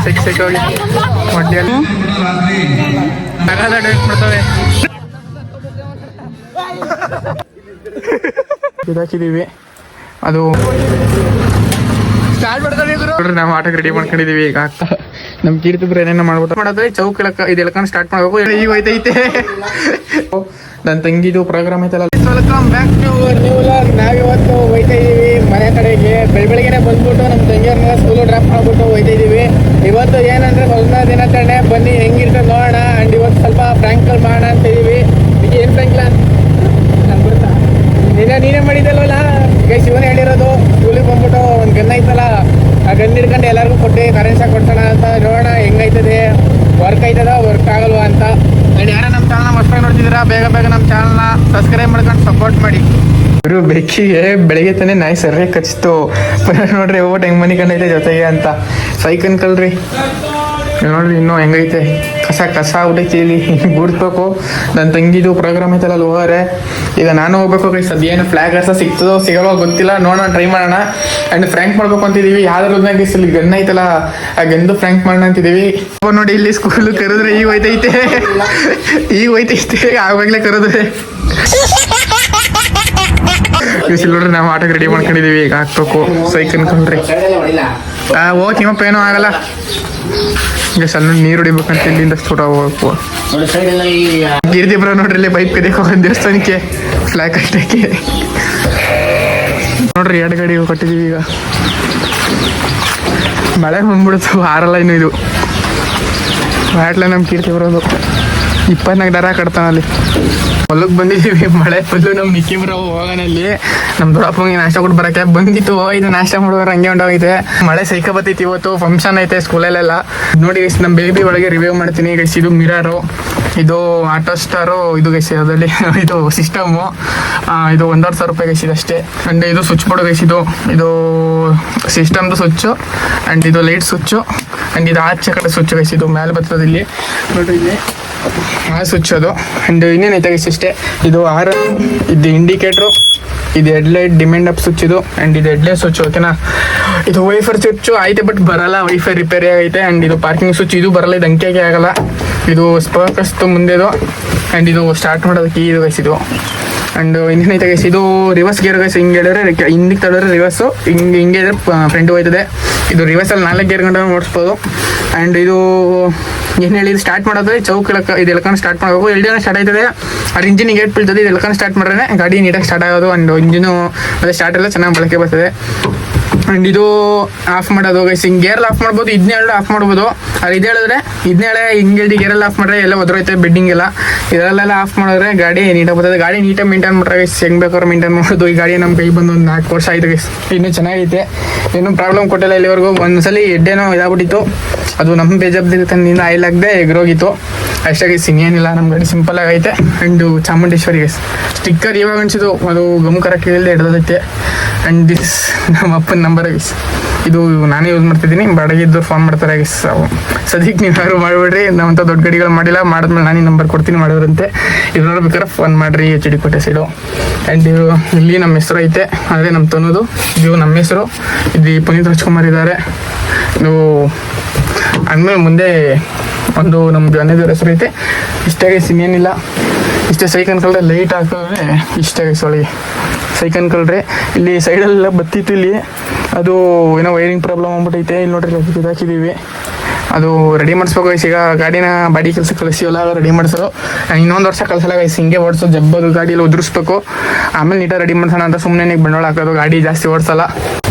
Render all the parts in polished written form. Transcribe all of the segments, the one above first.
ಸೈಕ್ ಸೈಕ್ ಹೋಗಿ ಹೊಟ್ಟೆಯಲ್ಲಿ ಡೈಟ್ ಮಾಡ್ತವೆ. ಇದಾಕಿದೀವಿ ಅದು ಸ್ಟಾರ್ಟ್ ಮಾಡ್ತಾರೆ ನೋಡ್ರಿ. ನಾವು ಆಟಕ್ಕೆ ರೆಡಿ ಮಾಡ್ಕೊಂಡಿದೀವಿ ಈಗ. ನಮ್ ಕೀರ್ತಿ ಬ್ರ ಏನೇನೋ ಮಾಡ್ಬಿಟ್ಟು ಮಾಡೋದ್ರೆ ಚೌಕ್ ಇದು ಎಳ್ಕೊಂಡು ಸ್ಟಾರ್ಟ್ ಮಾಡ್ಬೇಕು. ಈಗ ಹೋಯ್ತೈತೆ ನನ್ನ ತಂಗಿದು ಪ್ರೋಗ್ರಾಮ್ ಐತಲ್ಲ. Welcome back to new vlog. ನಾವಿವತ್ತು ಹೋಯ್ತಾ ಇದೀವಿ ಮನೆ ಕಡೆಗೆ. ಬೆಳಗ್ಗೆನೆ ಬಂದ್ಬಿಟ್ಟು ನಮ್ಮ ತಂಗಿಯವ್ರನ್ನ ಸ್ಕೂಲು ಡ್ರಾಪ್ ಮಾಡ್ಬಿಟ್ಟು ಹೋಯ್ತಾ ಇದೀವಿ. ಇವತ್ತು ಏನಂದ್ರೆ ಮೊದಲನೇ ದಿನ ಕಡೆ ಬನ್ನಿ ಹೆಂಗಿರ್ತದೆ ನೋಡೋಣ. ಅಂಡ್ ಇವತ್ತು ಸ್ವಲ್ಪ ಫ್ರ್ಯಾಂಕಲ್ ಮಾಡೋಣ ಅಂತ ಇದೀವಿ. ಈಗ ಏನು ಫ್ರ್ಯಾಂಕ್ಲ ನಂಗೆ ಬರ್ತಾ ನೀನೇ ಮಾಡಿದಲ್ವಲ್ಲ ಗೈಸ್, ಇವನೇ ಹೇಳಿರೋದು. ಸ್ಕೂಲಿಗೆ ಬಂದ್ಬಿಟ್ಟು ಒಂದು ಗನ್ ಐತಲ್ಲ, ಆ ಗನ್ ಹಿಡ್ಕೊಂಡು ಎಲ್ಲರಿಗೂ ಕೊಟ್ಟು ಕರೆನ್ಸಿ ಕೊಡ್ತಾನ ಅಂತ. ನೋಡೋಣ ಹೆಂಗೈತದೆ, ವರ್ಕ್ ಆಯ್ತದ ವರ್ಕ್ ಆಗಲ್ವಾ ಅಂತ. ಆ್ಯಂಡ್ ಯಾರೋ ನಮ್ಮ ಚಾನಲ್ನ ಮಸ್ತಾಗಿ ನೋಡ್ತಿದ್ದೀರಾ, ಬೇಗ ನಮ್ಮ ಚಾನಲ್ನ ಸಬ್ಸ್ಕ್ರೈಬ್ ಮಾಡ್ಕೊಂಡು ಸಪೋರ್ಟ್ ಮಾಡಿ. ಇವರು ಬೆಕ್ಕಿಗೆ ಬೆಳಿಗ್ಗೆ ತಾನೇ ನಾಯಿ ಸರಿಯಾಗಿ ಕಚ್ಚಿತು ನೋಡ್ರಿ. ಓಟ್ ಹೆಂಗೆ ಮನೆ ಕಂಡೈತೆ ಜೊತೆಗೆ ಅಂತ ಸೈಕ್ ಅನ್ಕಲ್ರಿ. ನೋಡ್ರಿ ಇನ್ನೂ ಹೆಂಗೈತೆ ಕಸ ಆಗ್ಬಿಟ್ಟೈತಿ. ಇಲ್ಲಿ ಗೂಡಿಸ್ಬೇಕು. ನನ್ನ ತಂಗಿದು ಪ್ರೋಗ್ರಾಮ್ ಐತಲ್ಲ ಅಲ್ಲಿ ಹೋಗಾರೆ. ಈಗ ನಾನು ಹೋಗ್ಬೇಕು. ಸದ್ಯ ಏನು ಫ್ಲಾಗ್ ಹಾರ್ಸ ಸಿಗ್ತದೋ ಸಿಗಲ್ವೋ ಗೊತ್ತಿಲ್ಲ, ನೋಡೋಣ ಟ್ರೈ ಮಾಡೋಣ. ಆ್ಯಂಡ್ ಫ್ರ್ಯಾಂಕ್ ಮಾಡ್ಬೇಕು ಅಂತಿದ್ದೀವಿ. ಯಾವ್ದಾರ ಇಲ್ಲಿ ಗನ್ ಐತಲ್ಲ ಆ ಗಂದು ಫ್ರ್ಯಾಂಕ್ ಮಾಡೋಣ ಅಂತಿದ್ದೀವಿ. ನೋಡಿ ಇಲ್ಲಿ ಸ್ಕೂಲು ಕರೆದ್ರೆ ಈಗ ಹೋಯ್ತೈತೆ ಆವಾಗಲೇ ಕರೆದ್ರೆ ನೋಡ್ರಿ. ನಾವು ಆಟಕ್ಕೆ ರೆಡಿ ಮಾಡ್ಕೊಂಡಿದೀವಿ ಈಗ ಹಾಕ್ಬೇಕು ಸೈಕ್ ಅನ್ಕೊಂಡ್ರಿ. ಹೋಗಿ ನಿಮ್ಮಪ್ಪ ಏನೂ ಆಗಲ್ಲ. ಈಗ ಸಣ್ಣ ನೀರು ಹೊಡಿಬೇಕಂತ ಇಲ್ಲಿಂದ ಫೋಟೋ ಹೋಗ್ಬೇಕು. ಗಿರಿದಿಬ್ರ ನೋಡ್ರಿ ಇಲ್ಲಿ ಬೈಕ್ ಕದಿಯಕ್ಕೆ ಹೋಗೋದು ದೇವಸ್ಥಾನಕ್ಕೆ ಫ್ಲಾಗ್ ಕಟ್ಟಕ್ಕೆ. ನೋಡ್ರಿ 2 ಗಾಡಿ ಕಟ್ಟಿದೀವಿ. ಈಗ ಮಳೆ ಬಂದ್ಬಿಡ್ತು, ಆರಲ್ಲ ಇನ್ನು ಇದು ಬ್ಯಾಟ್ಲೆ ನಮ್ಮ ಕೀರ್ತಿ ಬರೋದು. 24 ಡರ ಕಟ್ತಾನಲ್ಲಿ. ಹೊಲಕ್ಕೆ ಬಂದಿದ್ದೀವಿ, ಮಳೆ ಫುಲ್ಲು. ನಮ್ಮ ನಿಕ್ಕಿ ಬರೋ ಹೋಗೋನಲ್ಲಿ ನಮ್ಮ ದೊಡ್ಡಪ್ಪಂಗೆ ನಾಷ್ಟ ಕೊಟ್ಟು ಬರೋಕ್ಕೆ ಬಂದಿತ್ತು. ಇದು ನಾಷ್ಟ ಮಾಡೋರು ಹಂಗೆ ಹೊಂಟೋಗೈತೆ. ಮಳೆ ಸೈಕ ಬತ್ತೈತಿ. ಇವತ್ತು ಫಂಕ್ಷನ್ ಐತೆ ಸ್ಕೂಲಲ್ಲೆಲ್ಲ. ನೋಡಿ ಗೈಸ್, ನಮ್ಮ ಬೇಬಿ ಒಳಗೆ ರಿವ್ಯೂ ಮಾಡ್ತೀನಿ ಗೈಸ್. ಇದು ಮಿರರು, ಇದು ಆಟೋ ಸ್ಟಾರು, ಇದು ಗೈಸ್ ಅದರಲ್ಲಿ ಇದು ಸಿಸ್ಟಮು. ಇದು 1,500 ರೂಪಾಯಿ ಗೈಸ್ ಇದಷ್ಟೇ. ಆ್ಯಂಡ್ ಇದು ಸ್ವಿಚ್ ಬೋರ್ಡ್ ಗೈಸ್. ಇದು ಸಿಸ್ಟಮ್ದು ಸ್ವಿಚ್ಚು. ಆ್ಯಂಡ್ ಇದು ಲೈಟ್ ಸ್ವಿಚ್ಚು. ಆ್ಯಂಡ್ ಇದು ಆಚೆ ಕಡೆ ಸ್ವಿಚ್ ಗೈಸ್. ಇದು ಮೇಲೆ ಬರ್ತದೆ ಇಲ್ಲಿ ನೋಡ್ರಿ, ಇಲ್ಲಿ ಆ ಸ್ವಿಚ್ ಅದು. ಆ್ಯಂಡ್ ಇನ್ನೇನೈತೆ ಗೈಸ್ ಇಷ್ಟೇ. ಇದು ಇದು ಇಂಡಿಕೇಟ್ರು, ಇದು ಹೆಡ್ಲೈಟ್ ಡಿಮ್ಯಾಂಡ್ ಅಪ್ ಸ್ವಿಚ್ ಇದು. ಆ್ಯಂಡ್ ಇದು ಹೆಡ್ಲೈಟ್ ಸ್ವಿಚ್ ಓಕೆನಾ. ಇದು ವೈಫೈ ಸ್ವಿಚ್ಚು ಐತೆ ಬಟ್ ಬರಲ್ಲ, ವೈಫೈ ರಿಪೇರಿ ಆಗೈತೆ. ಆ್ಯಂಡ್ ಇದು ಪಾರ್ಕಿಂಗ್ ಸ್ವಿಚ್, ಇದು ಬರಲ್ಲ, ಇದು ಅಂಕೆಗೆ ಆಗಲ್ಲ. ಇದು ಸ್ಪರ್ಕಸ್ತು ಮುಂದೆದು. ಆ್ಯಂಡ್ ಇದು ಸ್ಟಾರ್ಟ್ ಮಾಡೋದಕ್ಕೆ ಇದು ಗೈಸ್ ಇದು. ಆ್ಯಂಡ್ ಇನ್ನೇನೈತೆ ಗೈಸ್, ಇದು ರಿವರ್ಸ್ ಗೇರ್ ಗೈಸ್. ಹಿಂಗೆ ಹೇಳಿದ್ರೆ ಹಿಂದಿಗೆ ತಡೆದ್ರೆ ರಿವರ್ಸು, ಹಿಂಗೆ ಇದ್ರೆ ಫ್ರಂಟ್ ಹೋಯ್ತದೆ. ಇದು ರಿವರ್ಸಲ್ಲಿ 4 ಗೇರ್ ಗಂಟೆ ಓಡಿಸ್ಬೋದು. ಆ್ಯಂಡ್ ಇದು ಏನು ಹೇಳಿ, ಇದು ಸ್ಟಾರ್ಟ್ ಮಾಡೋದ್ರೆ ಚೌಕ್ ಇದು ಎಳ್ಕೊಂಡು ಸ್ಟಾರ್ಟ್ ಮಾಡಬೇಕು. ಎಲ್ಡಿನ ಸ್ಟಾರ್ಟ್ ಆಯ್ತದೆ, ಅದು ಇಂಜಿನ್ ಗೇಟ್ ಬೀಳ್ತದೆ. ಇದು ಎಳ್ಕೊಂಡು ಸ್ಟಾರ್ಟ್ ಮಾಡಿದ್ರೆ ಗಾಡಿ ನೀಟಾಗಿ ಸ್ಟಾರ್ಟ್ ಆಗೋದು. ಆ್ಯಂಡ್ ಇಂಜಿನು ಮತ್ತು ಸ್ಟಾರ್ಟ್ ಎಲ್ಲ ಚೆನ್ನಾಗಿ ಬಳಕೆ ಬರ್ತದೆ. ಆ್ಯಂಡ್ ಇದು ಆಫ್ ಮಾಡೋದು ಗೈಸ್. ಹಿಂಗೆ ಗೇರಲ್ಲಿ ಆಫ್ ಮಾಡ್ಬೋದು, ಇದನ್ನೇ ಹೇಳಿ ಆಫ್ ಮಾಡ್ಬೋದು. ಅದು ಇದು ಹೇಳಿದ್ರೆ ಇದನ್ನೇ ಹಿಂಗೆ ಹೇಳಿ ಗೇರಲ್ಲಿ ಆಫ್ ಮಾಡಿದ್ರೆ ಎಲ್ಲ ಒದರೈತೆ ಬೆಡ್ಡಿಂಗ್ ಎಲ್ಲ. ಇದರಲ್ಲೆಲ್ಲ ಆಫ್ ಮಾಡಿದ್ರೆ ಗಾಡಿ ನೀಟಾಗಿ ಬರ್ತದೆ. ಗಾಡಿ ನೀಟಾಗಿ ಮೇಂಟೈನ್ ಮಾಡ್ರೆ ಗೈಸ್, ಹೆಂಗೆ ಬೇಕಾದ್ರೆ ಮೇಂಟೈನ್ ಮಾಡೋದು. ಈ ಗಾಡಿ ನಮ್ಮ ಕೈ ಬಂದು ಒಂದು 4 ವರ್ಷ ಆಯಿತು ಗೈಸ್, ಇನ್ನೂ ಚೆನ್ನಾಗೈತೆ, ಏನೂ ಪ್ರಾಬ್ಲಮ್ ಕೊಟ್ಟಿಲ್ಲ ಇಲ್ಲಿವರೆಗೂ. ಒಂದ್ಸಲಿ ಎಡ್ಡೇನೋ ಇದಾಗ್ಬಿಟ್ಟಿತ್ತು, ಅದು ನಮ್ಮ ಬೇಜಾಬ್ದಿ ತನ್ನಿಂದ ಆಯಿಲ್ ಆಗದೆ ಎಗ್ರೋಗಿತ್ತು ಅಷ್ಟೇ ಗೈಸ್. ಇನ್ನೇನಿಲ್ಲ, ನಮ್ಮ ಗಾಡಿ ಸಿಂಪಲ್ ಆಗೈತೆ. ಆ್ಯಂಡ್ ಚಾಮುಂಡೇಶ್ವರಿ ಗೈಸ್ ಸ್ಟಿಕ್ಕರ್ ಇವಾಗ ಅನಿಸಿದ್ದು, ಅದು ಗಮಕರ ಕೇಳಿದೆ ಹಿಡ್ದೈತೆ. ಆ್ಯಂಡ್ ದಿಸ್ ನಮ್ಮ ಅಪ್ಪನ ನಂಬರ್ ಗೈಸ್. ಇದು ನಾನೇ ಯೂಸ್ ಮಾಡ್ತಿದ್ದೀನಿ, ಬಾಡಿಗೆದ್ದು ಫೋನ್ ಮಾಡ್ತಾರೆ ಗೈಸ್. ಸದ್ಯಕ್ಕೆ ನೀವು ಯಾರು ಮಾಡಿಬಿಡ್ರಿ, ನಾವಂಥ ದೊಡ್ಡ ಗಾಡಿಗಳು ಮಾಡಿಲ್ಲ. ಮಾಡಿದ್ಮೇಲೆ ನಾನೇ ನಂಬರ್ ಕೊಡ್ತೀನಿ ಮಾಡೋರಂತೆ. ಇರೋರು ಬೇಕಾದ್ರೆ ಫೋನ್ ಮಾಡಿರಿ, HD ಕೋಟೆ ಸೈಡು. ಆ್ಯಂಡ್ ಇಲ್ಲಿ ನಮ್ಮ ಹೆಸರು ಐತೆ, ಅದೇ ನಮ್ಮ ತನ್ನೋದು. ಇದು ನಮ್ಮ ಹೆಸರು, ಇದು ಪುನೀತ್ ರಾಜ್ಕುಮಾರ್ ಇದ್ದಾರೆ. ಇದು ಅಂದಮೇಲೆ ಮುಂದೆ ಒಂದು ನಮ್ದು ಅನ್ನೋದ್ರ ಹೆಸರು ಐತೆ. ಇಷ್ಟೇ ಗೈಸ್, ಇನ್ನೇನಿಲ್ಲ. ಇಷ್ಟೇ ಸೈಕಲ್ ಕಲ್ರೆ ಲೈಟ್ ಹಾಕಿದ್ರೆ ಇಷ್ಟೇ ಗೈಸ್. ಒಳಗೆ ಸೈಕಲ್ ಕಲ್ರೆ ಇಲ್ಲಿ ಸೈಡಲ್ಲೆಲ್ಲ ಬತ್ತಿತ್ತು. ಇಲ್ಲಿ ಅದು ಏನೋ ವೈರಿಂಗ್ ಪ್ರಾಬ್ಲಮ್ ಆಗ್ಬಿಟ್ಟೈತೆ. ಇಲ್ಲಿ ನೋಡ್ರಿ ಇದು ಹಾಕಿದ್ದೀವಿ, ಅದು ರೆಡಿ ಮಾಡಿಸ್ಬೇಕು ಗೈಸ್. ಈಗ ಗಾಡಿನ ಬಾಡಿ ಕೆಲಸ ಕಳಿಸ್ತೀವಲ್ಲ, ಅದು ರೆಡಿ ಮಾಡಿಸೋದು. ಇನ್ನೊಂದು ವರ್ಷ ಕಳಿಸಲ್ಲ ಗೈಸ್, ಹಿಂಗೆ ಓಡಿಸೋದು. ಜಬ್ಬದು ಗಾಡಿಯಲ್ಲಿ ಉದುರಿಸ್ಬೇಕು, ಆಮೇಲೆ ನೀಟಾಗಿ ರೆಡಿ ಮಾಡ್ಸೋಣ ಅಂತ ಸುಮ್ಮನೆ ಬಂಡವಾಳ ಹಾಕೋದು. ಗಾಡಿ ಜಾಸ್ತಿ ಓಡಿಸಲ್ಲ.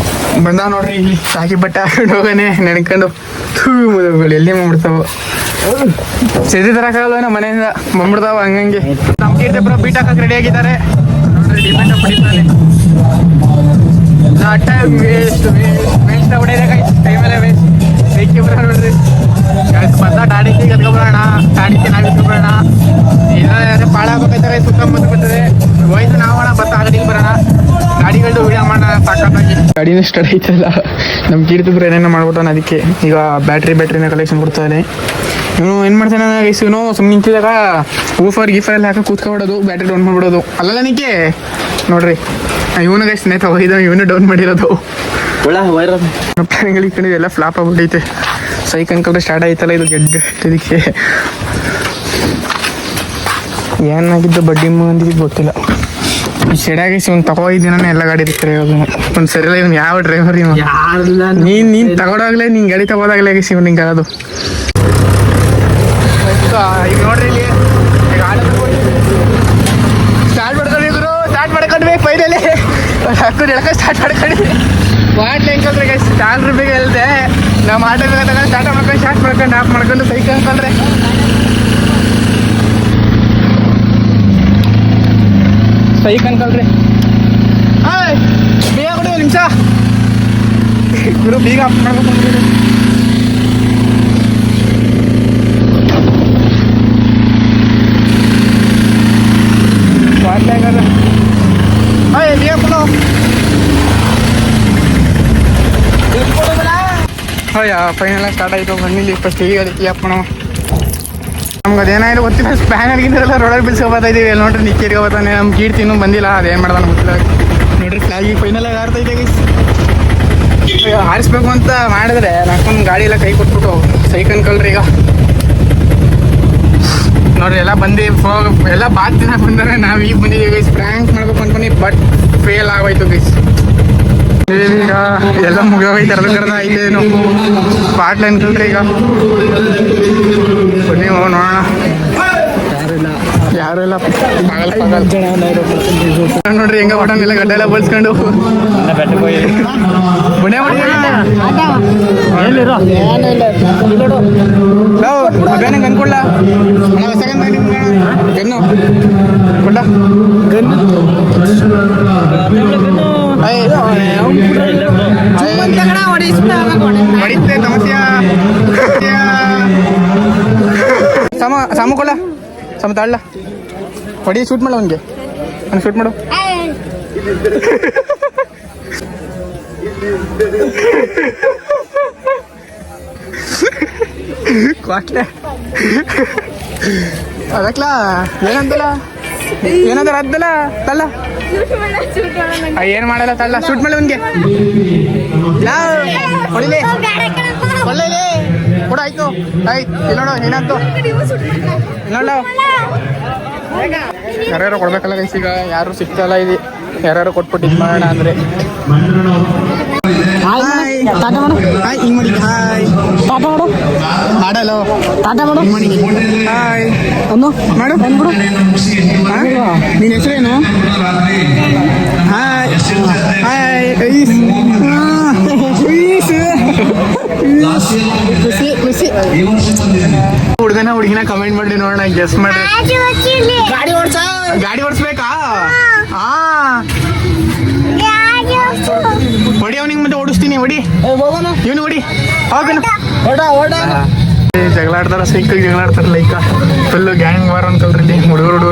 ಬಂದ ನೋಡ್ರಿ ಇಲ್ಲಿ ಸಾಕಿ ಬಟ್ಟೆ ಹಾಕೊಂಡು ಹೋಗೋನೆ ನೆನ್ಕೊಂಡು ಎಲ್ಲಿ ಮಾಡ್ಬಿಡ್ತಾವ. ಸೆದಿ ತರಕಾಗಲ್ಲ ನಮ್ಮ ಮನೆಯಿಂದ ಬಂದ್ಬಿಡ್ತಾವ ಹಂಗಂಗೆ. ನಮ್ಮ ಕೀರ್ತಿ ಬರೋ ಬೀಟ್ ಹಾಕಕ್ಕೆ ರೆಡಿ ಆಗಿದ್ದಾರೆ ನೋಡ್ರಿ. ಡಿಪೆಂಡ್ ಹೊಡಿತಾನೆ ಟೈಮ್ ವೇಸ್ಟ್ ಹೊಡೆಯದೆ ಗೈಸ್, ಟೈಮೆಲ್ಲ ವೇಸ್ಟ್. ಬೇಕಿ ಬರೋಣ ನೋಡ್ರಿ ಬಂದ ಗಾಡಿಗೆ ಕತ್ಕೊಬರೋಣ, ಗಾಡಿಗೆ ನಾವು ಇಟ್ಕೊಬರೋಣ. ಏನಾದ್ರೆ ಪಾಳ ಆಗ್ಬೇಕಾಯ್ತಾರೆ, ಸುತ್ತಮುತ್ತ ಬರ್ತದೆ. ವಯಸ್ಸು ನಾವೋಣ ಬತ್ತ ಗಾಡಿಗೆ ಬರೋಣ, ಗಾಡಿಗಳದ್ದು ವಿಡಿಯೋ ಮಾಡೋಣ ಸಾಕಾಗಿ. ಗಾಡಿನೂ ಸ್ಟಾರ್ಟ್ ಐತಲ್ಲ, ನಮ್ಮ ಕೀರ್ತಿದ್ರು ಏನೇನೋ ಮಾಡ್ಬಿಟ್ಟಾನೆ. ಅದಕ್ಕೆ ಈಗ ಬ್ಯಾಟ್ರಿನ ಕಲೆಕ್ಷನ್ ಕೊಡ್ತಾನೆ. ಇವನು ಏನು ಮಾಡ್ತಾನೆ ಗೈಸ್, ಇವನು ಸುಮ್ಮನೆ ನಿಂತಿದಾಗ ಊಫರ್ ಗೀಫರ್ ಹಾಕಿ ಕೂತ್ಕೊಬಿಡೋದು, ಬ್ಯಾಟ್ರಿ ಡೌನ್ ಮಾಡಿಬಿಡೋದು. ಅಲ್ಲಲ್ಲ ನಿಕ್ಕೆ ನೋಡ್ರಿ, ಇವನು ಗೈಸ್ ಸ್ನೇಹಿತ ಹೋಗಿದ್ದ, ಇವನು ಡೌನ್ ಮಾಡಿರೋದು. ಎಲ್ಲ ಫ್ಲಾಪ್ ಆಗ್ಬಿಟ್ಟೈತೆ. ಸೈಕ್ ಅನ್ಕೊಂಡ್ರೆ ಸ್ಟಾರ್ಟ್ ಆಯ್ತಲ್ಲ ಇದು ಗೆಡ್ಡೆ ಇದಕ್ಕೆ ಏನಾಗಿದ್ದು ಬಡ್ಡಿ ಮಂದಿಗೆ ಗೊತ್ತಿಲ್ಲ. ಈ ಸೆಡಾಗಿಸಿ ಇವ್ನು ತಗೋಗಿದ್ದೀನ ಎಲ್ಲ ಗಾಡಿ ಇರ್ತಾರೆ ಒಂದು ಸರಿಲ್ಲ ಇವ್ನು ಯಾವ ಡ್ರೈವರ್ ಇವ ನೀನು ತಗೊಂಡಾಗ್ಲೇ ನೀನು ಗಾಡಿ ತಗೋದಾಗ್ಲೇ ಆಗಿಸಿ ಇವ್ನು ಹಿಂಗೆ ಆಗೋದು. ಈಗ ನೋಡ್ರಿ ಇಲ್ಲಿ ಸ್ಟಾರ್ಟ್ ಮಾಡ್ಕೊಂಡಿದ್ರು ಸ್ಟಾರ್ಟ್ ಮಾಡ್ಕೊಂಡ್ವಿ ಫೈನಲಿ ಹಾಕೊಂಡು ಎಳಕ ಸ್ಟಾರ್ಟ್ ಮಾಡ್ಕೊಂಡ್ವಿ ಬಾಟ್ಲಿ ಹೆಂಗಂದ್ರೆ ಸ್ಟಾಲ್ ರೂಪಾಯಿಗೆ ಹೇಳ್ದೆ ನಾವು ಆಟೋ ಬೇಕಾದಾಗ ಸ್ಟಾರ್ಟ್ ಮಾಡ್ಕೊಂಡು ಸ್ಟಾರ್ಟ್ ಮಾಡ್ಕೊಂಡು ಆಫ್ ಮಾಡ್ಕೊಂಡು ಸೈಕಲ್ ಅನ್ಕೊಂಡ್ರೆ ಸೈಕ್ ಅನ್ಕೊಳ್ರಿ ಬೇಗ ಕೊಡಿ ಒಂದು ನಿಮಿಷ ಗುರು ಬೀಗ ಆಫ್ ಮಾಡ್ಬೇಕು ಬಾಟ್ಲಿ ಹೆಂಗದ ಬೇಗ ಕೊಡು ಅಯ್ಯ ಫೈನಲ್ ಸ್ಟಾರ್ಟ್ ಆಯಿತು ಬಂದಿಲ್ಲಿ ಫಸ್ಟ್ ಈಗ ಅದಕ್ಕೆ ಅಪ್ಪಣ ನಮ್ಗೆ ಅದೇನಾದ್ರು ಗೊತ್ತಿಲ್ಲ ಸ್ಪ್ಯಾನರ್ಗಿಂತೆಲ್ಲ ರೋಡಲ್ಲಿ ಬಿಲ್ಸ್ಕೊಬತ್ತಾ ಇದೀವಿ ಅಲ್ಲಿ ನೋಡ್ರಿ ನಿಕ್ಕೇರಿಗೆ ಬರ್ತಾನೆ ನಮ್ಮ ಕೀರ್ತಿ ಇನ್ನೂ ಬಂದಿಲ್ಲ ಅದೇನು ಮಾಡ್ದಾನೆ ಗೊತ್ತಿಲ್ಲ ನೋಡ್ರಿ ಫ್ಲಾಗಿ ಫೈನಲಾಗಿ ಆಡ್ತಾ ಇದೆ ಹಾರಿಸ್ಬೇಕು ಅಂತ ಮಾಡಿದ್ರೆ ನಾಕೊಂದು ಗಾಡಿ ಎಲ್ಲ ಕೈ ಕೊಟ್ಬಿಟ್ಟು ಸೈಕ್ ಅನ್ಕೊಳ್ರಿ ಈಗ ನೋಡ್ರಿ ಎಲ್ಲ ಬಂದು ಎಲ್ಲ ಬಾತ್ ದಿನ ಬಂದರೆ ನಾವು ಈಗ ಬಂದಿದ್ದೀವಿ ಗೈಸ್ ಪ್ರ್ಯಾಂಕ್ ಮಾಡ್ಬೇಕು ಅನ್ಕೊಂಡು ಬಟ್ ಫೇಲ್ ಆಗೋಯ್ತು ಗೈಸ್ ಈಗ ಎಲ್ಲ ಮುಗಿಯೋಗೈತೆ ಕರ್ದ ಐತೇನು ಪಾಟ್ಲ ಅನ್ಕೊಳ್ರಿ ಈಗ ಬನ್ನಿ ನೋಡೋಣ ಯಾರು ಇಲ್ಲ ಪಾಗಲ್ ನೋಡ್ರಿ ಹೆಂಗ ಹೊಟ್ಟನೆಲ್ಲ ಗಡ್ಡೆ ಎಲ್ಲ ಬಳಸ್ಕೊಂಡು ಬುಣೆ ಬೇನಂಗೆ ಅನ್ಕೊಳ್ಳ ಗನ್ನು ಕೊಡ ಗನ್ನು ಹೊಡಿತೆ ಸಮಸ್ಯ ಸಮ ಕೊಡ ಸಮ ತಾಳ್ಲ ಹೊಡಿ ಶೂಟ್ ಮಾಡು ಅವನಿಗೆ ಅವ್ನು ಶೂಟ್ ಮಾಡು ಕ್ವಾಟ್ಲೆ ಅದಕ್ಲ ಏನಂತಲ್ಲ ಏನಾದ್ರು ಅದ್ದಲ್ಲ ತಲ್ಲ ಏನು ಮಾಡಲ್ಲ ತಲ್ಲ ಶೂಟ್ ಮಾಡಿ ಅವನಿಗೆ ಹೊಡಿಲಿ ಒಳ್ಳೆ ಕೂಡ ಆಯ್ತು ಆಯ್ತು ಇಲ್ಲಿ ನೋಡು ಏನಾಯ್ತು ನೋಡ ಯಾರ್ಯಾರು ಕೊಡ್ಬೇಕಲ್ಲ ಗೈಸ್ ಈಗ ಯಾರು ಸಿಗ್ತಲ್ಲ ಇದು ಯಾರು ಕೊಟ್ಬಿಟ್ಟು ಇದು ಮಾಡೋಣ ಅಂದ್ರೆ ಹಿಂಗ್ ಮಾಡಿ ಹಾಯ್ ಮಾಡಲು ಹಾಯ್ ಮಾಡು ಬಂದ್ಬಿಡು ನಿನ್ನ ಹೆಸರೇನು ಹಾಯ್ ಹಾಯ್ ಖುಷಿ ಹುಡುಗನ ಹುಡುಗಿನ ಕಮೆಂಟ್ ಮಾಡಿ ನೋಡೋಣ ಗೆಸ್ ಮಾಡಿ ಗಾಡಿ ಓಡಿಸ್ಬೇಕಾ ಹೊಡಿ ಅವನಿಗೆ ಮತ್ತೆ ಓಡಿಸ್ತೀನಿ ಹೊಡಿ ಇವನು ಹೊಡಿ ಹೋಗನು ಜಗಳ ಆಡ್ತಾರ ಸೈಕಲ್ ಜಗಳ ಆಡ್ತಾರ ಲೈಕ್ ಫುಲ್ಲು ಗ್ಯಾಂಗ್ ವಾರ್ ಅನ್ಕಲ್ರಿ ಇಲ್ಲಿ ಹುಡುಗರು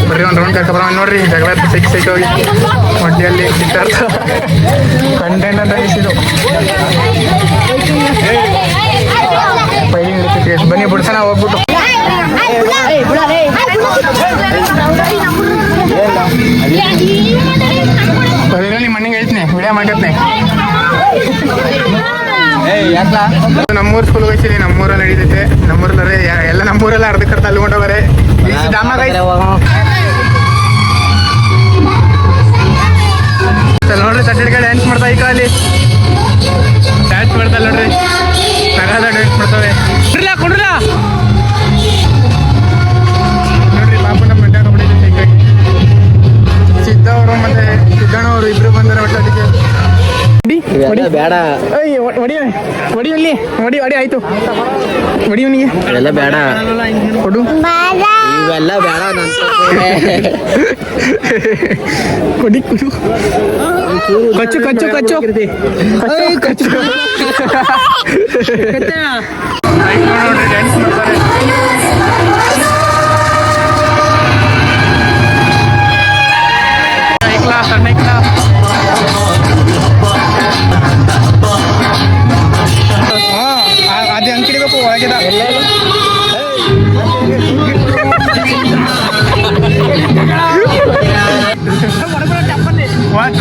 ಬರ್ರಿ ಒಂದು ರೌಂಡ್ ಕರ್ಕೊಬರ ನೋಡ್ರಿ ಜಗಳ ಸೈಕ್ ಹೋಗಿ ಹೊಟ್ಟೆಯಲ್ಲಿ ಸಿಕ್ಕಾರ್ತ ಕಂಟೆಂಟ್ ಅಂತ ಇಸಿದು ಫೈಲಿಂಗ್ ಇರ್ತೈತಿ ಬನ್ನಿ ಬಿಡ್ಸೋಣ ಹೋಗ್ಬಿಟ್ಟು ನಿಮ್ಮ ಮಣ್ಣಿಗೆ ಹೇಳ್ತೀನಿ ವಿಡಿಯೋ ಮಾಡಿರ್ತೀನಿ ನಮ್ಮೂರ್ ಸ್ಕೂಲ್ ಹೋಗ್ತೀನಿ ನಮ್ಮೂರಲ್ಲಿ ನಡೀತೈತೆ ನಮ್ಮೂರಲ್ಲೇ ಎಲ್ಲ ನಮ್ಮೂರೆಲ್ಲ ಅರ್ಧಕ್ಕರ್ತ ಅಲ್ಲಿ ಹೊಂಟೋಗಾರೆ ನೋಡ್ರಿ ತಟ್ಟೆಡ್ಗೆ ಡ್ಯಾನ್ಸ್ ಮಾಡ್ತಾ ಈಗ ಅಲ್ಲಿ ಡ್ಯಾನ್ಸ್ ಮಾಡ್ತಾ ನೋಡ್ರಿ ನಗದ ಡ್ಯಾನ್ಸ್ ಮಾಡ್ತಾವೆ ಕೊಡ್ರಲ್ಲ ನೋಡ್ರಿ ಪಾಪನ ಮಂಡ್ಯ ಕಬಡ್ಡಿ ಸೈಕಲ್ ಸಿದ್ದವರು ಮತ್ತೆ ಸಿದ್ದಣ್ಣವರು ಇಬ್ರು ಬಂದರೆ ಒಟ್ಟೊಟ್ಟಿಗೆ ಬೇಡ ಹೊಡಿಯಲ್ಲಿ ಹೊಡಿ ಆಯ್ತು ಹೊಡಿ ಅವನಿಗೆ ಎಲ್ಲ ಬೇಡ ಕೊಡು ಇವೆಲ್ಲ ಬೇಡ ಕೊಡಿ ಕುಡು ಕಚ್ಚು ಕಚ್ಚು ಕಚ್ಚು ಕಚ್ಚು ನೋಡ್ರಿ ಡ್ಯಾನ್ಸ್ ಮಾಡ್ತಾರೆ ಸಣ್ಣ ಅದೇ ಅಂಕಿಡಿಬೇಕು ಒಳಗಿದ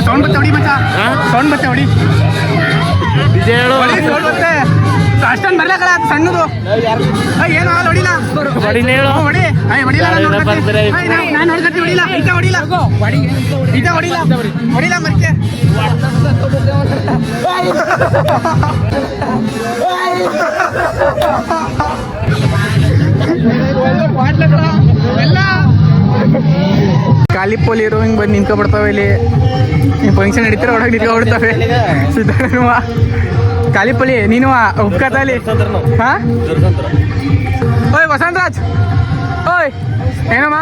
ಸೌಂಡ್ ಹೊಡಿ ಮಚ್ಚ ಸೌಂಡ್ ಬತ್ತೆ ಹೊಡಿ ಹೇಳು ಸೌಂಡ್ ಬತ್ತೆ ಅಷ್ಟೊಂದು ಬರ್ಲಕ್ಕಲ್ಲ ಸಣ್ಣದು ಏನು ಹಾಲು ಹೊಡಿಲ್ಲ ಹೇಳು ಹೊಡಿ ಹೊಡಿಲ್ಲ ನಾನು ನೋಡ್ಕತ್ತಿ ಹೊಡಿಲ್ಲ ಈತ ಹೊಡಿಲ್ಲ ಈತ ಹೊಡಿಲ್ಲ ಹೊಡಿಲ್ಲ ಮರ್ಕೆ ಎಲ್ಲ ಖಾಲಿ ಪೋಲಿ ಇರೋ ಹಿಂಗೆ ಬಂದು ನಿಂತ್ಕೊಬಿಡ್ತಾವೆ ಇಲ್ಲಿ ಫಂಕ್ಷನ್ ನಡೀತಾರೆ ಒಳಗೆ ನಿಂತ್ಕೊಬಿಡ್ತಾವೆ ಸಿದ್ಧಾರೂಢ ಖಾಲಿ ಪೋಲಿ ನೀನು ಉಪ್ಕತ್ತಲ್ಲಿ ಹಾಂ ಓಯ್ ವಸಂತರಾಜ್ ಓಯ್ ಏನಮ್ಮ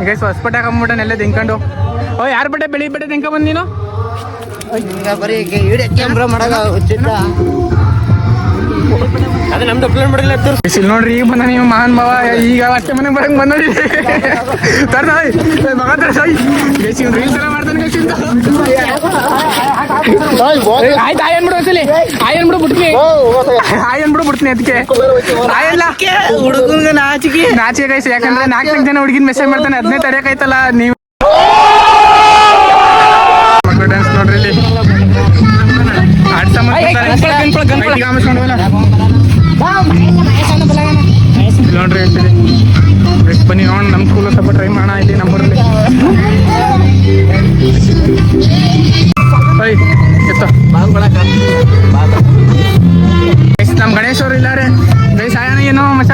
ಗೈಸ್ ಹೊಸಪಟ್ಟೆ ಹಾಕೊಂಬಿಟ್ಟಾನೆ ಎಲ್ಲ ತೆಂಕೊಂಡು ಓಯ್ ಯಾರ ಬಟ್ಟೆ ಬೆಳಿ ಬಟ್ಟೆ ತೆಂಕ ಬಂದು ನೀನು ಅದೇ ನಮ್ದು ಅಪ್ಲೋಡ್ ಮಾಡಿಲ್ಲ ಇಲ್ಲಿ ನೋಡ್ರಿ ಈಗ ಬಂದ ನೀವು ಮಹಾನ್ ಭಾವ ಈಗ ಅಷ್ಟೇ ಮನೆಗೆ ಬರಂಗ್ ಬಂದೋಡಿ ತರ್ದ ಮಗ ತರ್ಸೋಯ್ ರೀಲ್ಸ್ ಎಲ್ಲ ಮಾಡ್ತಾನೆ ಆಯ್ತು ಆಯ್ ಅನ್ಬಿಡು ಒಂದ್ಸಲಿ ಆಯ್ ಅನ್ಬಿಡು ಬಿಡ್ತೀನಿ ಆಯ್ ಅನ್ಬಿಡು ಬಿಡ್ತೀನಿ ಅದಕ್ಕೆ ಆಯಲ್ಲ ಹುಡುಗಂಗ ನಾಚಿಕೆ ನಾಚಿಕೆ ಗೈಸ್ ಯಾಕಂದ್ರೆ 4 ಜನ ಹುಡುಗಿನ ಮೆಸೇಜ್ ಮಾಡ್ತಾನೆ ಅದನ್ನೇ ತಡೆಯಕಾಯ್ತಲ್ಲ ನೀವು ಡ್ಯಾನ್ಸ್ ನೋಡ್ರಿ ಇಲ್ಲಿ ನೋಡ್ರಿ ಬನ್ನಿ ನೋಡಿ ನಮ್ಮ ಸ್ಕೂಲ್ ಸ್ವಲ್ಪ ಟ್ರೈ ಮಾಡೋಣ ಇಲ್ಲಿ ನಂಬರಲ್ಲಿ ಎತ್ತ ನಮ್ಮ ಗಣೇಶ್ ಅವ್ರು ಇಲ್ಲ ರೀ ಗೈಸ್ ಆಯನ ಏನೋ ಮಚ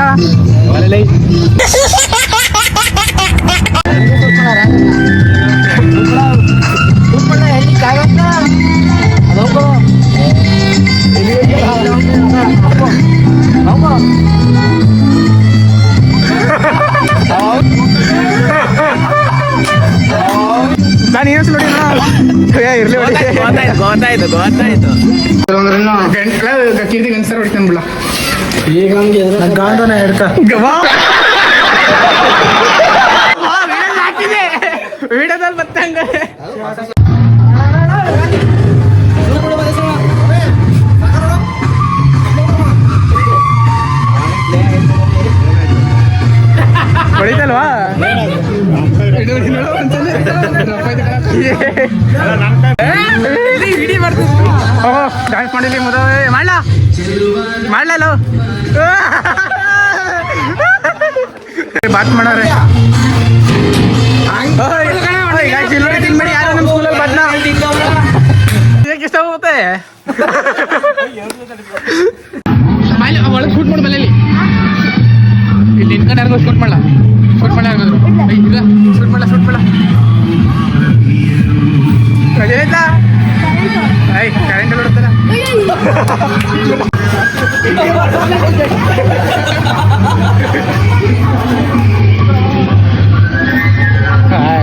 ನಾನು ಏನು ನೋಡಿ ಇರ್ಲಿ ಗೊತ್ತಾಯ್ತು ಕೀರ್ತಿ ಗನ್ಸರ್ ಹೊಡಿತಾನ್ಬಿಡ ಈಗ ಗಾಂಡನ ಹಿಡ್ಕ ವಿಡಿಯೋದಲ್ಲಿ ಬತ್ತಂಗ ಹೊಡಿತಲ್ವಾ ಡ್ಯಾನ್ಸ್ ಮಾಡಿಲಿ ಮದುವೆ ಮಾಡ್ಲಲ್ಲ ಬಾತ್ ಮಾಡಾರೆ ಯಾರು ನಮ್ಮ ಸ್ಕೂಲಲ್ಲಿ ಬಾತ್ನ ಇಷ್ಟ ಹೋಗುತ್ತೆ ಒಳಗೆ ಶೂಟ್ ಮಾಡಿ ಮನೇಲಿ ಇಲ್ಲಿ ನಿನ್ಕೊಂಡು ಯಾರಿಗೋ ಶೂಟ್ ಮಾಡಲ್ಲ ಯಾರಿಗಾದ್ರು ಶೂಟ್ ಮಾಡಲ್ಲ ರಜೆ ಆಯ್ತಾ ಕರೆಂಟ್ ಬಿಡುತ್ತಲ್ಲ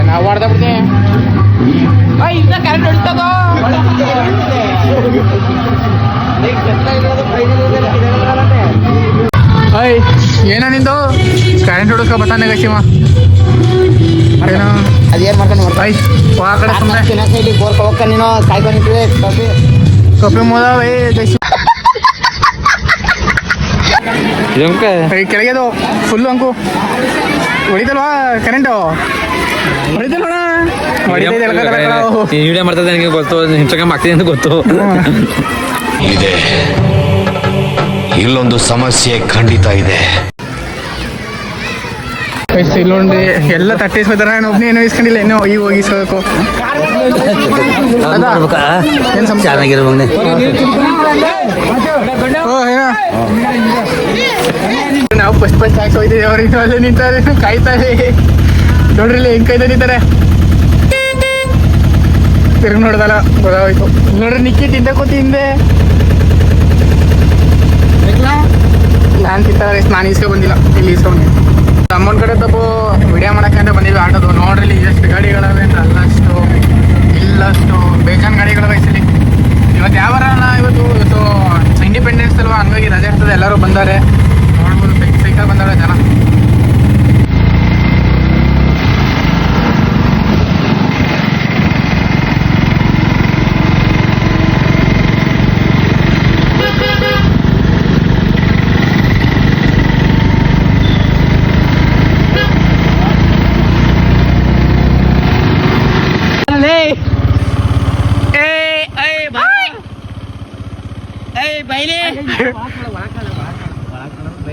ನಾವು ಮಾಡ್ದ ಬಿಡ್ತೀನಿ ಇಲ್ಲ ಕರೆಂಟ್ ಹೊಡಿತದೋ ಏನ ನಿಂದು ಕರೆಂಟ್ ಹೊಡಕ ಬತ್ತಾನೆ ಗಸಿಮ ಏನೋ ಅದೇನ್ ಮಾಡ್ಕೊಂಡು ಆ ಕಡೆ ಸುಮ್ಮನೆ ಹೋಗ್ಕ ನೀನು ಕಾಯ್ಕೊಂಡಿದ್ದೆ ಕಪ್ಪೆ ಮೋದ ಗಸಿ ಕೆಳಗೆದು ಫುಲ್ಲು ಅಂಕು ಹೊಡಿತಲ್ವಾ ಕರೆಂಟು ಹೊಡಿತಲ್ವಣ ವಿಡಿಯೋ ಮಾಡ್ತದೆ ನನಗೆ ಗೊತ್ತು ಇನ್ಸ್ಟಾಗ್ರಾಮ್ ಆಗ್ತಿದೆ ಅಂತ ಗೊತ್ತು ಇದೆ ಇಲ್ಲೊಂದು ಸಮಸ್ಯೆ ಖಂಡಿತ ಇದೆ ಇಲ್ಲೊಂದು ಎಲ್ಲ ತಟ್ಟಿಸ್ಕೋತಾರ ನಾನು ಒಬ್ಬನೇ ಏನೋ ಇಸ್ಕೊಂಡಿಲ್ಲ ಏನೋ ಈಗ ಹೋಗಿ ಇಸ್ಕೋಬೇಕು ಚೆನ್ನಾಗಿರೋ ನಾವು ಫಸ್ಟ್ ಹಾಕಿ ಹೋಯ್ತೀವಿ ಅವ್ರಿಗೆ ಅಲ್ಲೇ ನಿಂತಾರೆ ಕಾಯ್ತಾರೆ ನೋಡ್ರಿ ಇಲ್ಲಿ ಹೆಂಗ್ ಕಾಯ್ತಾ ನಿಂತಾರೆ ತಿರುಗಿ ನೋಡ್ದಲ್ಲ ಗೊತ್ತಾಗೋಯ್ತು ನೋಡ್ರಿ ನಿಕ್ಕಿ ತಿಂದ ಕೂತಿ ಹಿಂದೆ ನಾನು ತಿಂತಾರೆ ನಾನು ಇಸ್ಕೊ ಬಂದಿಲ್ಲ ಇಲ್ಲಿ ಇಸ್ಕೊಂಡಿ ಅಮ್ಮನ ಕಡೆ ತಪ್ಪು ವಿಡಿಯೋ ಮಾಡೋಕ್ಕಂತ ಬಂದಿದ್ವಿ ಆಟೋದು ನೋಡ್ರಿ ಇಲ್ಲಿ ಎಷ್ಟು ಗಾಡಿಗಳವೆ ಅಂತ ಅಲ್ಲಷ್ಟು ಇಲ್ಲಷ್ಟು ಬೇಜಾನ್ ಗಾಡಿಗಳವೆ ಇಲ್ಲಿ ಇವತ್ತು ಯಾವ ಅಲ್ಲ ಇವತ್ತು ಇಂಡಿಪೆಂಡೆನ್ಸ್ ಅಲ್ವಾ ಹಂಗಾಗಿ ರಜೆ ಇರ್ತದೆ ಎಲ್ಲರೂ ಬಂದಾರೆ ನೋಡ್ಬೋದು ಸೈಕಲ್ ಬಂದವ್ರೆ ಜನ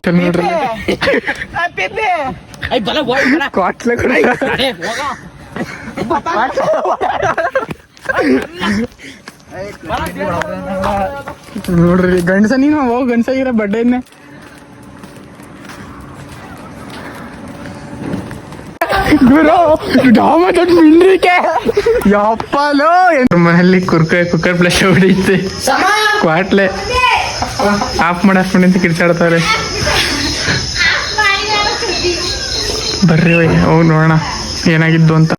ಚಲ್ ನೋಡ್ರಿ ಕ್ವಾಟ್ಲೆ ಕೂಡ ನೋಡ್ರಿ ಗಂಡಸ ನೀನು ಹೋಗ್ ಗಂಡಸಾಗಿರ ಬಡ್ಡೆಯನ್ನೇ ಗುರು ಡಾಮ ದೊಡ್ಡ ಮಿಂಡ್ರಿಕೆ ಯಪ್ಪಲೋ ಮನೆಯಲ್ಲಿ ಕುಕ್ಕರ್ ಪ್ಲಸ್ ಹೊಡಿತೆ ಕ್ವಾಟ್ಲೆ ಆಫ್ ಮಾಡಿ ಅಂತ ಕಿರ್ಚಾಡ್ತಾರೆ ಬರ್ರಿ ಹೋಗಿ ನೋಡೋಣ ಏನಾಗಿದ್ದು ಅಂತ